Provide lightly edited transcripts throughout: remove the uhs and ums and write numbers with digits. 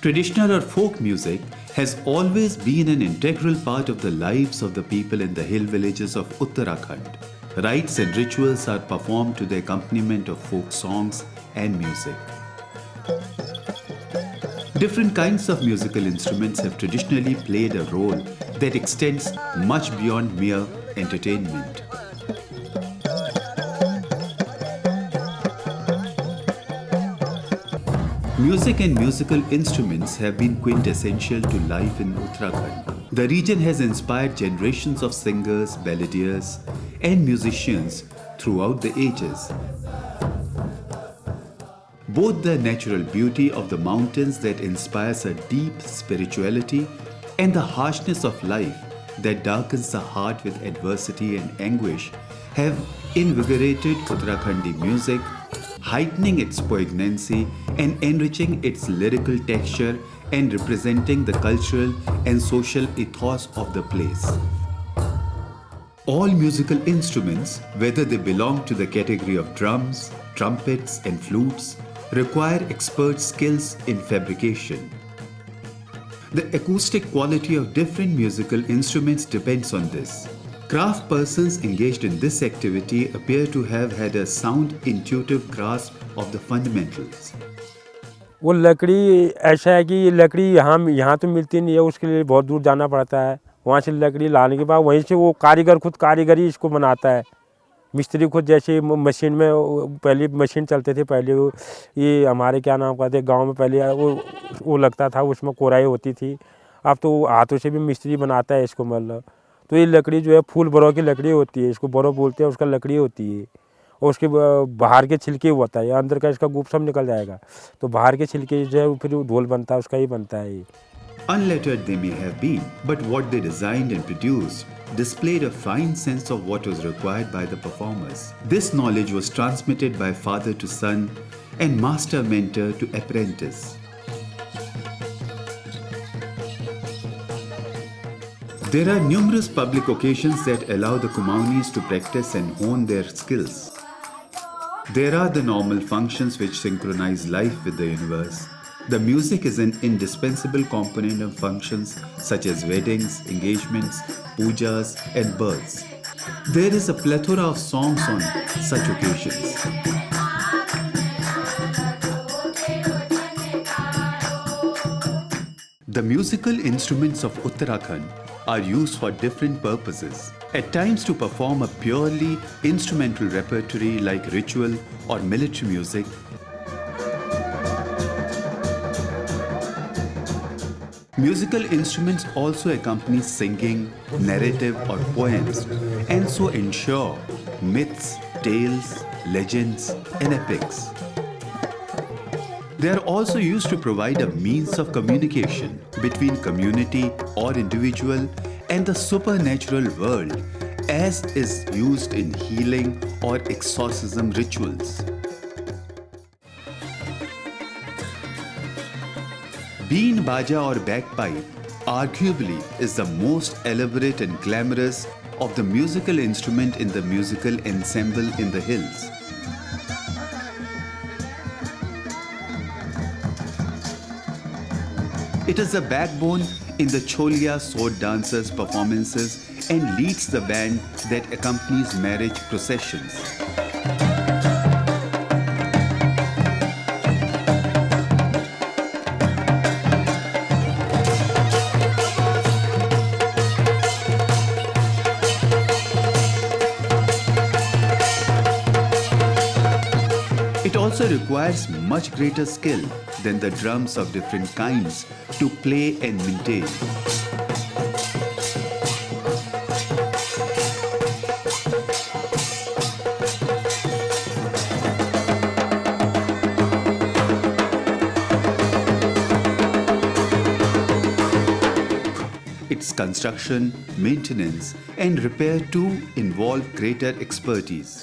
Traditional or folk music has always been an integral part of the lives of the people in the hill villages of Uttarakhand. Rites and rituals are performed to the accompaniment of folk songs and music. Different kinds of musical instruments have traditionally played a role that extends much beyond mere entertainment. Music and musical instruments have been quintessential to life in Uttarakhand. The region has inspired generations of singers, balladeers, and musicians throughout the ages. Both the natural beauty of the mountains that inspires a deep spirituality and the harshness of life that darkens the heart with adversity and anguish have invigorated Uttarakhandi music, heightening its poignancy and enriching its lyrical texture and representing the cultural and social ethos of the place. All musical instruments, whether they belong to the category of drums, trumpets, and flutes, require expert skills in fabrication. The acoustic quality of different musical instruments depends on this. Craft persons engaged in this activity appear to have had a sound intuitive grasp of the fundamentals. वो लकड़ी ऐसा है कि ये लकड़ी यहाँ तो मिलती नहीं है, उसके लिए बहुत दूर जाना पड़ता है। वहाँ से लकड़ी लाने के बाद वहीं से वो कारीगर खुद कारीगरी इसको बनाता है। मिस्त्री खुद जैसे मशीन में पहले मशीन चलते थे, पहले ये हमारे क्या नाम कहते गांव में पहले वो लगता था, उसमें कोराई होती थी। अब तो हाथों से भी मिस्त्री बनाता है इसको। मतलब तो ये लकड़ी जो है फूल बरो की लकड़ी होती है, इसको बरो बोलते हैं, उसका लकड़ी होती है और उसके बाहर के छिलके होता है, अंदर का इसका गुप सब निकल जाएगा। तो बाहर के छिलके जो है फिर ढोल बनता है, उसका ही बनता है ये। Unlettered they may have been, but what they designed and produced displayed a fine sense of what was required by the performers. This knowledge was transmitted by father to son and master mentor to apprentice. There are numerous public occasions that allow the Kumaonis to practice and hone their skills. There are the normal functions which synchronize life with the universe. The music is an indispensable component of functions such as weddings, engagements, pujas, and births. There is a plethora of songs on such occasions. The musical instruments of Uttarakhand are used for different purposes. At times to perform a purely instrumental repertory like ritual or military music. Musical instruments also accompany singing, narrative or poems and so ensure myths, tales, legends and epics. They are also used to provide a means of communication between community or individual and the supernatural world, as is used in healing or exorcism rituals. Been, baja or bagpipe arguably is the most elaborate and glamorous of the musical instrument in the musical ensemble in the hills. It is the backbone in the Cholia sword dancers' performances and leads the band that accompanies marriage processions. It also requires much greater skill than the drums of different kinds to play and maintain. Its construction, maintenance, and repair too involve greater expertise.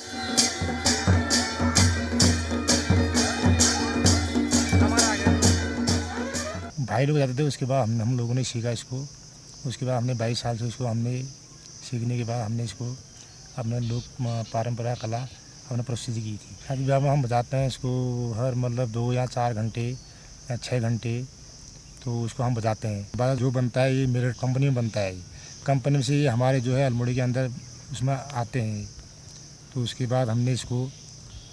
भाई लोग जाते थे, उसके बाद हम लोगों ने सीखा इसको। उसके बाद हमने 22 साल से उसको हमने सीखने के बाद हमने इसको अपने लोक परंपरा कला हमने प्रस्तुति की थी। शादी ब्याह में हम बजाते हैं इसको हर मतलब 2 या 4 घंटे या 6 घंटे। तो उसको हम बजाते हैं। बाद जो बनता है ये मेरे कंपनी में बनता है, कंपनी में से ये हमारे जो है अल्मोड़ी के अंदर उसमें आते हैं। तो उसके बाद हमने इसको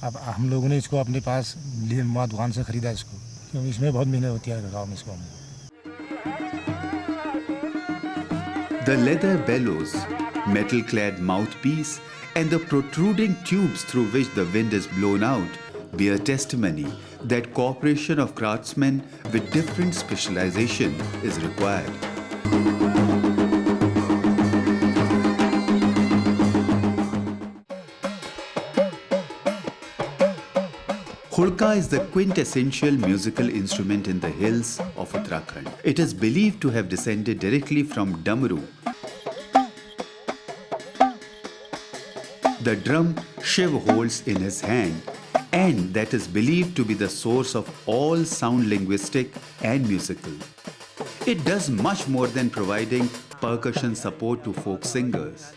अब हम लोगों ने इसको अपने पास वहाँ दुकान से ख़रीदा इसको, क्योंकि इसमें बहुत मेहनत होती है गाँव में इसको हम। The leather bellows, metal-clad mouthpiece, and the protruding tubes through which the wind is blown out bear testimony that cooperation of craftsmen with different specialization is required. Khulka is the quintessential musical instrument in the hills of Uttarakhand. It is believed to have descended directly from damau. The drum Shiv holds in his hand, and that is believed to be the source of all sound linguistic and musical. It does much more than providing percussion support to folk singers.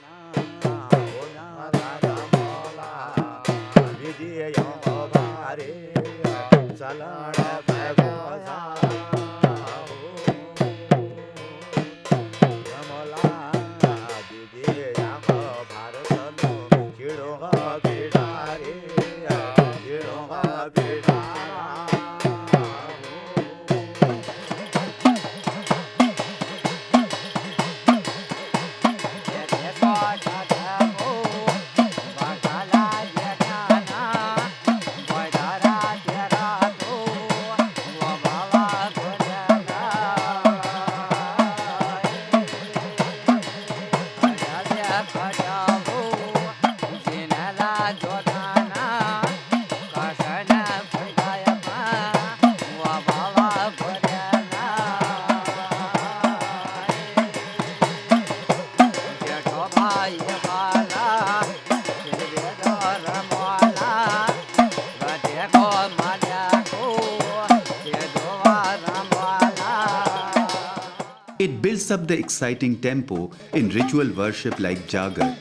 It builds up the exciting tempo in ritual worship like Jagar.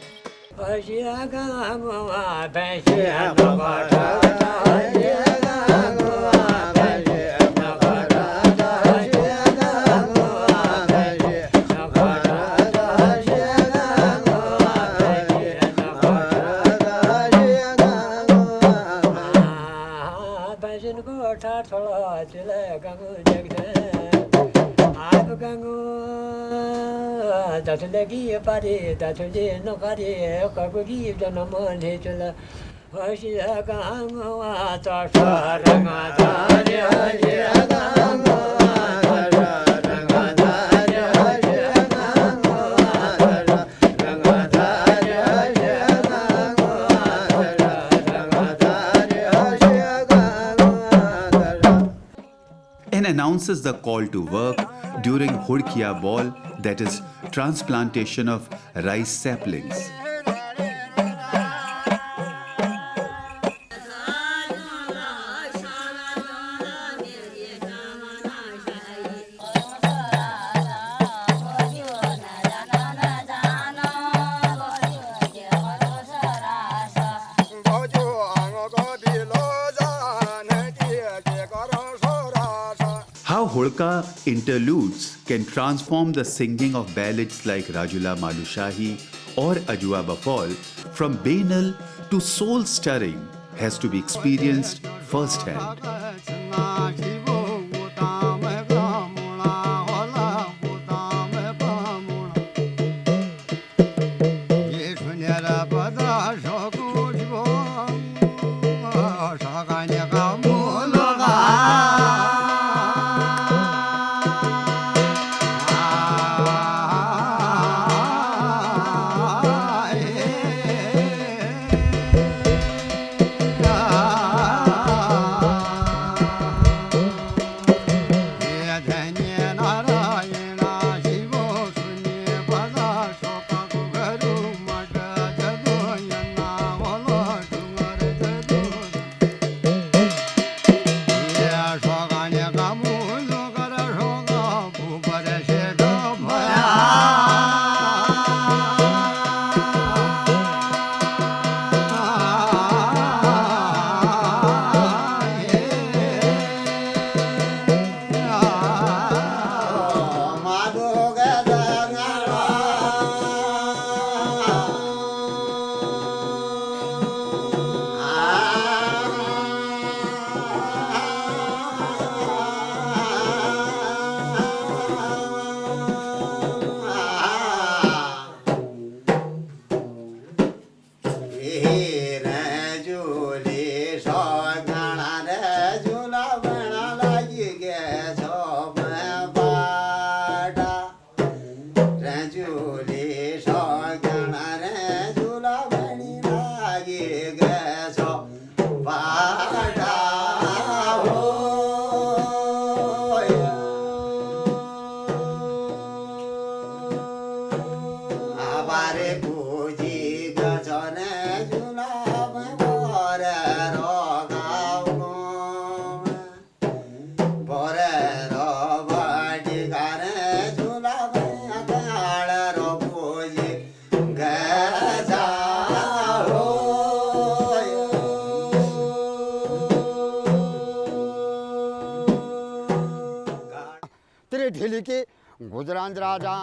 And announces the call to work during Hudkiya ball, that is transplantation of rice saplings. How Hudka interludes can transform the singing of ballads like Rajula Malushahi or Ajua Bafal from banal to soul-stirring has to be experienced firsthand.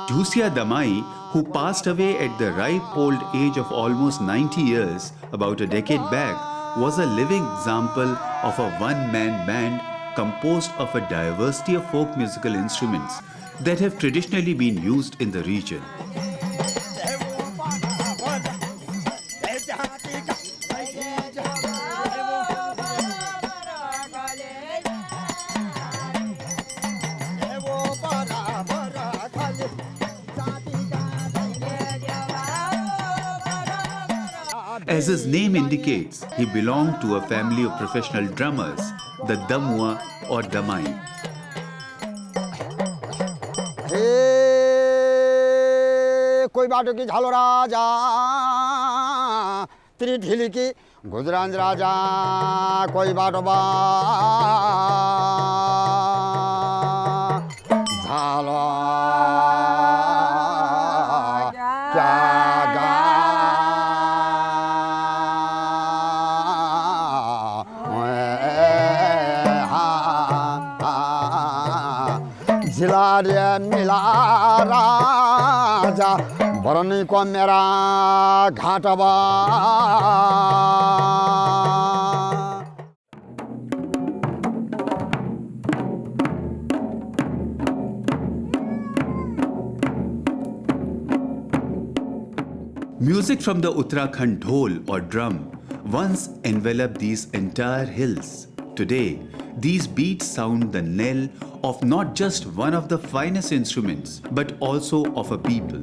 Jhusia Damai, who passed away at the ripe old age of almost 90 years about a decade back, was a living example of a one-man band composed of a diversity of folk musical instruments that have traditionally been used in the region. As his name indicates, he belonged to a family of professional drummers, the damua or damai. कोई बाटो की झालो राजा तेरी ढीली की गुजरांज राजा कोई बाटो बा झालो क्या गा जिला रे मिला राजा बरनी को मेरा घाटवा Music from the Uttarakhand dhol or drum once enveloped these entire hills. Today, these beats sound the knell of not just one of the finest instruments, but also of a people.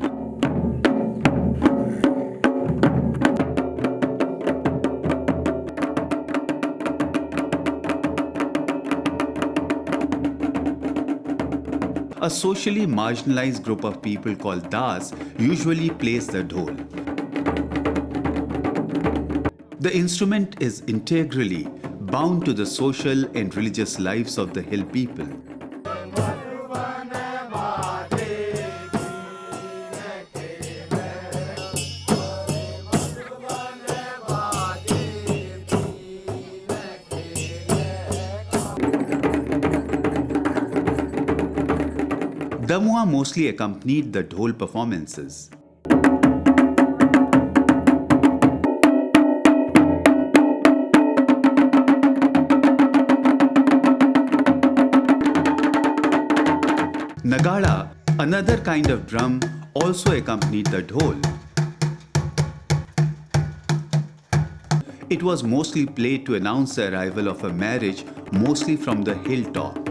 A socially marginalized group of people called Das usually plays the dhol. The instrument is integrally bound to the social and religious lives of the hill people. Damua mostly accompanied the dhol performances. Nagada, another kind of drum, also accompanied the dhol. It was mostly played to announce the arrival of a marriage, mostly from the hilltop.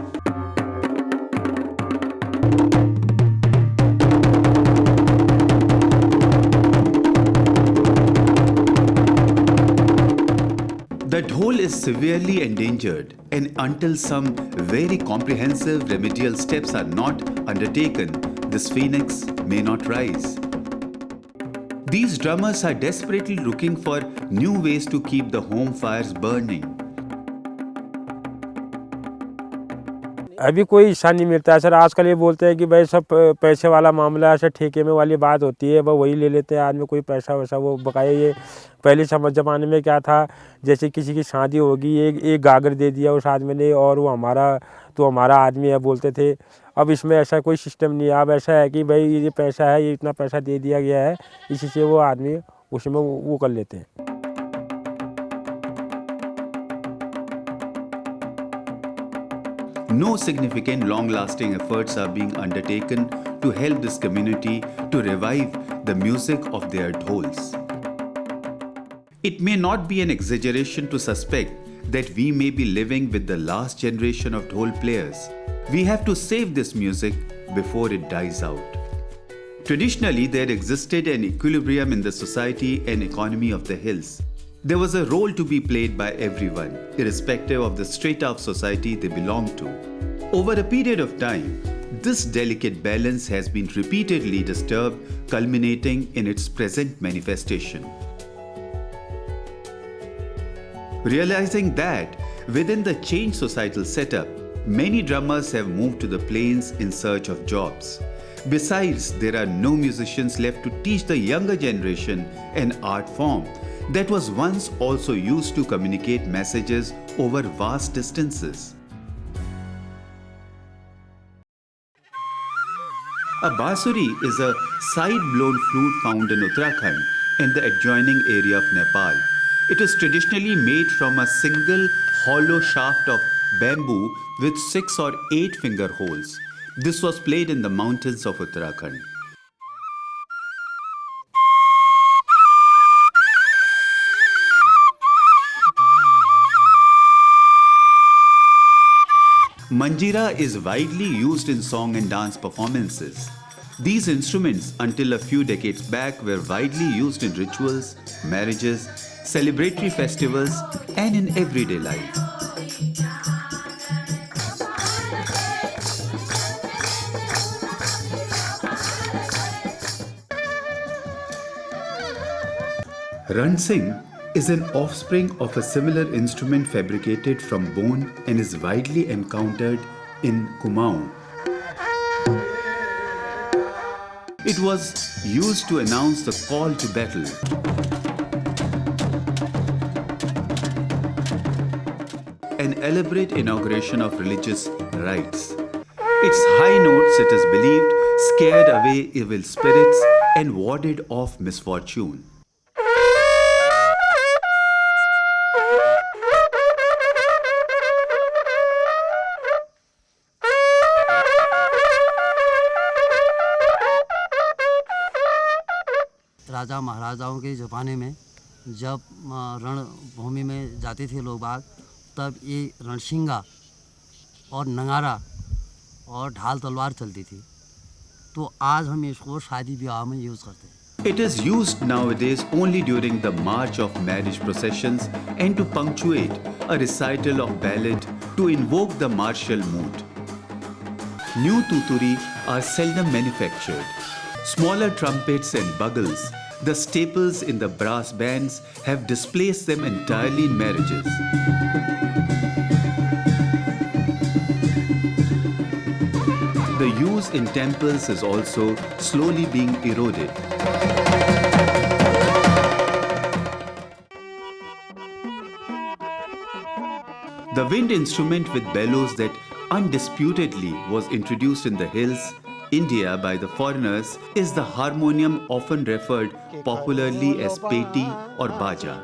The dhol is severely endangered, and until some very comprehensive remedial steps are not undertaken, this phoenix may not rise. These drummers are desperately looking for new ways to keep the home fires burning. अभी कोई हिस्सा नहीं मिलता है sir. आजकल ये बोलते हैं कि भाई सब पैसे वाला मामला है, सर ठेके में वाली बात होती है, वही ले लेते हैं आदमी, कोई पैसा वैसा वो बकाया। ये पहले ज़माने में क्या था, जैसे किसी की शादी होगी, एक गागर दे दिया उस आदमी ने और वो हमारा आदमी है बोलते थे। अब इसमें ऐसा कोई सिस्टम नहीं है। अब ऐसा है कि भाई ये पैसा है, ये इतना पैसा दे दिया गया है, इसी से वो आदमी उसमें वो कर लेते हैं। No significant long-lasting efforts are being undertaken to help this community to revive the music of their dhols. It may not be an exaggeration to suspect that we may be living with the last generation of dhol players. We have to save this music before it dies out. Traditionally, there existed an equilibrium in the society and economy of the hills. There was a role to be played by everyone, irrespective of the strata of society they belonged to. Over a period of time, this delicate balance has been repeatedly disturbed, culminating in its present manifestation. Realizing that within the changed societal setup, many drummers have moved to the plains in search of jobs. Besides, there are no musicians left to teach the younger generation an art form that was once also used to communicate messages over vast distances. A bansuri is a side-blown flute found in Uttarakhand and the adjoining area of Nepal. It is traditionally made from a single hollow shaft of bamboo with 6 or 8 finger holes. This was played in the mountains of Uttarakhand. Manjira is widely used in song and dance performances. These instruments, until a few decades back, were widely used in rituals, marriages, celebratory festivals, and in everyday life. Ransing is an offspring of a similar instrument fabricated from bone and is widely encountered in Kumaon. It was used to announce the call to battle. An elaborate inauguration of religious rites. Its high notes, it is believed, scared away evil spirits and warded off misfortune. राजा महाराजाओं के ज़माने में जब रणभूमि में जाते थे लोग बाग, तब ये रणशिंगा और नगारा और ढाल तलवार चलती थी। तो आज हम इसको शादी ब्याह में यूज़ करते हैं। It is used nowadays only during the march of marriage processions and to punctuate a recital of ballad to invoke the martial mood. New tuturi are seldom manufactured. Smaller trumpets and bugles, the staples in the brass bands, have displaced them entirely in marriages. The use in temples is also slowly being eroded. The wind instrument with bellows that undisputedly was introduced in the hills, India by the foreigners is the harmonium, often referred popularly as peti or baja.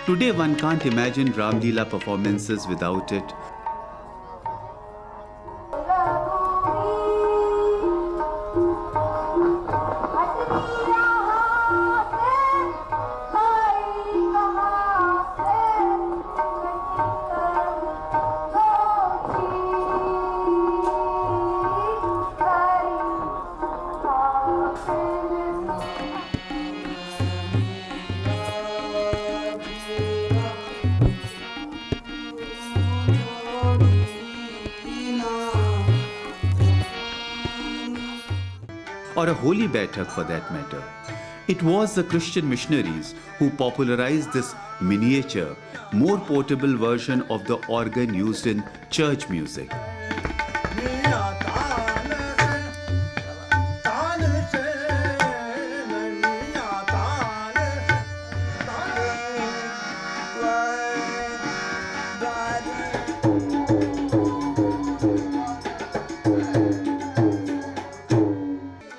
Today one can't imagine Ram Leela performances without it. Or a holy baitak for that matter. It was the Christian missionaries who popularized this miniature, more portable version of the organ used in church music.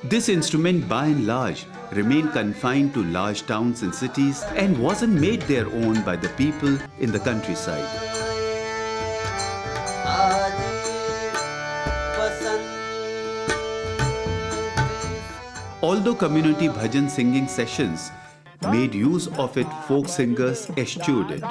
This instrument by and large remained confined to large towns and cities and wasn't made their own by the people in the countryside. Although community bhajan singing sessions made use of it, folk singers eschewed it.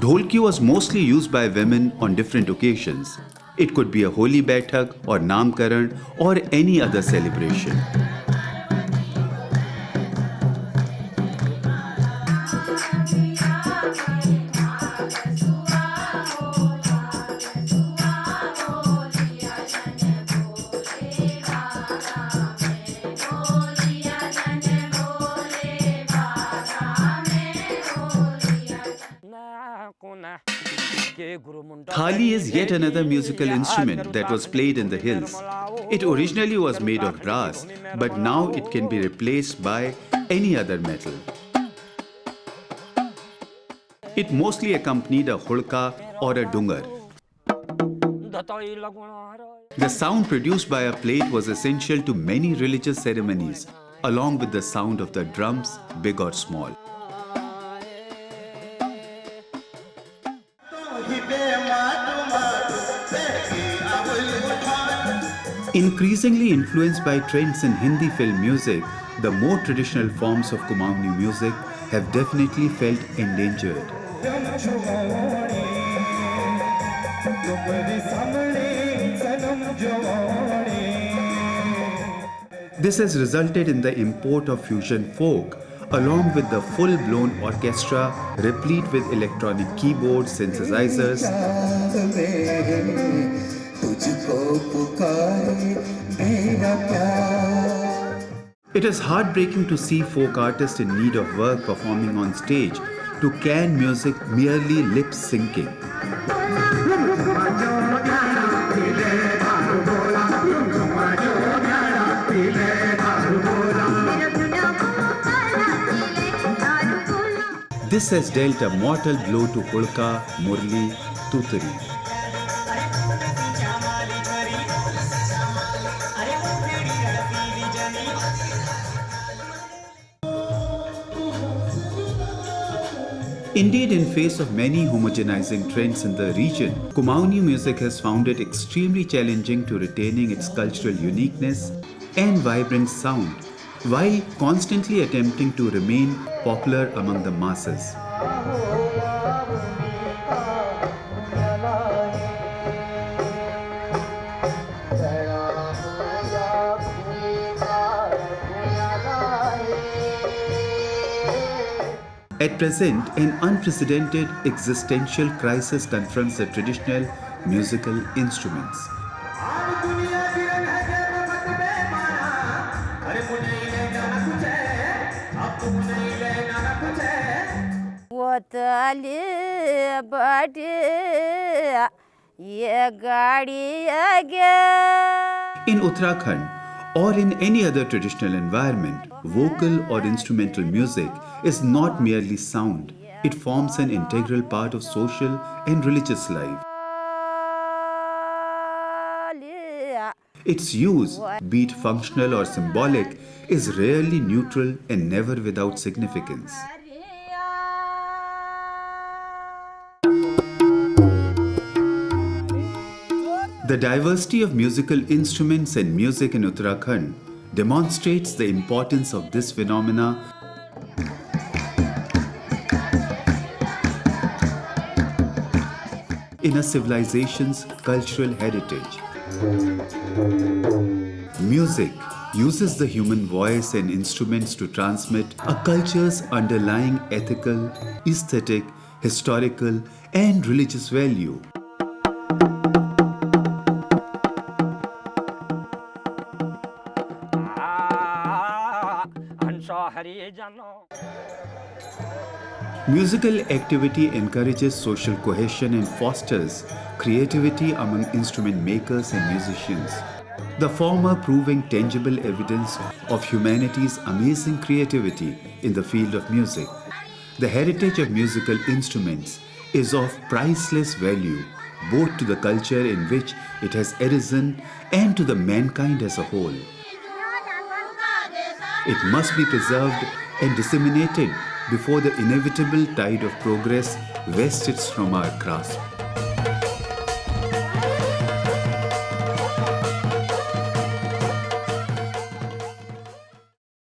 Dholki was mostly used by women on different occasions. It could be a holy baithak or namkaran or any other celebration. Thali is yet another musical instrument that was played in the hills. It originally was made of brass, but now it can be replaced by any other metal. It mostly accompanied a hudka or a dungar. The sound produced by a plate was essential to many religious ceremonies, along with the sound of the drums, big or small. Increasingly influenced by trends in Hindi film music, the more traditional forms of Kumaon music have definitely felt endangered. This has resulted in the import of fusion folk, along with the full-blown orchestra replete with electronic keyboards, synthesizers. It is heartbreaking to see folk artists in need of work performing on stage to can music merely lip-syncing. This has dealt a mortal blow to hudka, muruli, turi. Indeed, in face of many homogenizing trends in the region, Kumaoni music has found it extremely challenging to retaining its cultural uniqueness and vibrant sound, while constantly attempting to remain popular among the masses. At present, an unprecedented existential crisis confronts the traditional musical instruments. In Uttarakhand, or in any other traditional environment, vocal or instrumental music is not merely sound. It forms an integral part of social and religious life. Its use, be it functional or symbolic, is rarely neutral and never without significance. The diversity of musical instruments and music in Uttarakhand demonstrates the importance of this phenomena in a civilization's cultural heritage. Music uses the human voice and instruments to transmit a culture's underlying ethical, aesthetic, historical, and religious value. Musical activity encourages social cohesion and fosters creativity among instrument makers and musicians, the former proving tangible evidence of humanity's amazing creativity in the field of music. The heritage of musical instruments is of priceless value both to the culture in which it has arisen and to the mankind as a whole. It must be preserved and disseminated before the inevitable tide of progress wrests it from our grasp.